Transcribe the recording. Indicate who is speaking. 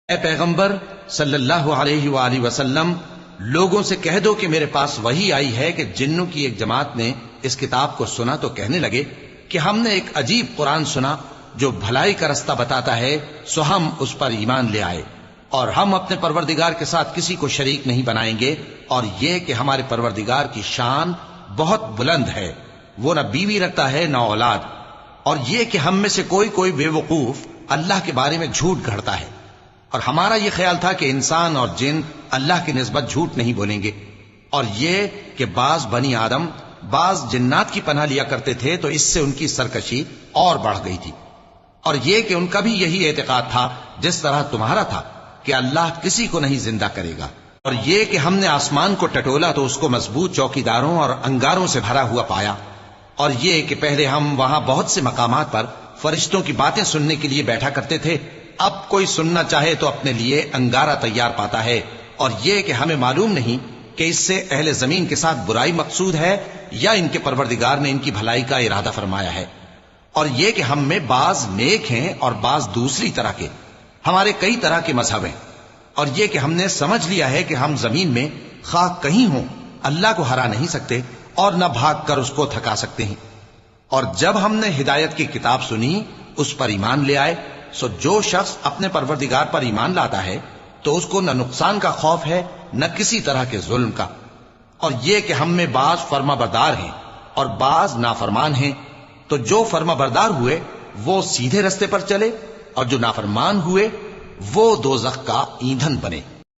Speaker 1: اے پیغمبر صلی اللہ علیہ وآلہ وسلم، لوگوں سے کہہ دو کہ میرے پاس وحی آئی ہے کہ جنوں کی ایک جماعت نے اس کتاب کو سنا تو کہنے لگے کہ ہم نے ایک عجیب قرآن سنا جو بھلائی کا رستہ بتاتا ہے، سو ہم اس پر ایمان لے آئے، اور ہم اپنے پروردگار کے ساتھ کسی کو شریک نہیں بنائیں گے، اور یہ کہ ہمارے پروردگار کی شان بہت بلند ہے، وہ نہ بیوی رکھتا ہے نہ اولاد، اور یہ کہ ہم میں سے کوئی بے وقوف اللہ کے بارے میں جھوٹ گھڑتا ہے، اور ہمارا یہ خیال تھا کہ انسان اور جن اللہ کی نسبت جھوٹ نہیں بولیں گے، اور یہ کہ بعض بنی آدم بعض جنات کی پناہ لیا کرتے تھے تو اس سے ان کی سرکشی اور بڑھ گئی تھی، اور یہ کہ ان کا بھی یہی اعتقاد تھا جس طرح تمہارا تھا کہ اللہ کسی کو نہیں زندہ کرے گا، اور یہ کہ ہم نے آسمان کو ٹٹولا تو اس کو مضبوط چوکیداروں اور انگاروں سے بھرا ہوا پایا، اور یہ کہ پہلے ہم وہاں بہت سے مقامات پر فرشتوں کی باتیں سننے کے لیے بیٹھا کرتے تھے، اب کوئی سننا چاہے تو اپنے لیے انگارہ تیار پاتا ہے، اور یہ کہ ہمیں معلوم نہیں کہ اس سے اہل زمین کے ساتھ برائی مقصود ہے یا ان کے پروردگار نے ان کی بھلائی کا ارادہ فرمایا ہے، اور یہ کہ ہم میں بعض نیک ہیں اور بعض دوسری طرح کے، ہمارے کئی طرح کے مذہب ہیں، اور یہ کہ ہم نے سمجھ لیا ہے کہ ہم زمین میں خواہ کہیں ہوں اللہ کو ہرا نہیں سکتے اور نہ بھاگ کر اس کو تھکا سکتے ہیں، اور جب ہم نے ہدایت کی کتاب سنی اس پر ایمان لے آئے، سو جو شخص اپنے پروردگار پر ایمان لاتا ہے تو اس کو نہ نقصان کا خوف ہے نہ کسی طرح کے ظلم کا، اور یہ کہ ہم میں بعض فرما بردار ہیں اور بعض نافرمان ہیں، تو جو فرما بردار ہوئے وہ سیدھے رستے پر چلے، اور جو نافرمان ہوئے وہ دوزخ کا ایندھن بنے۔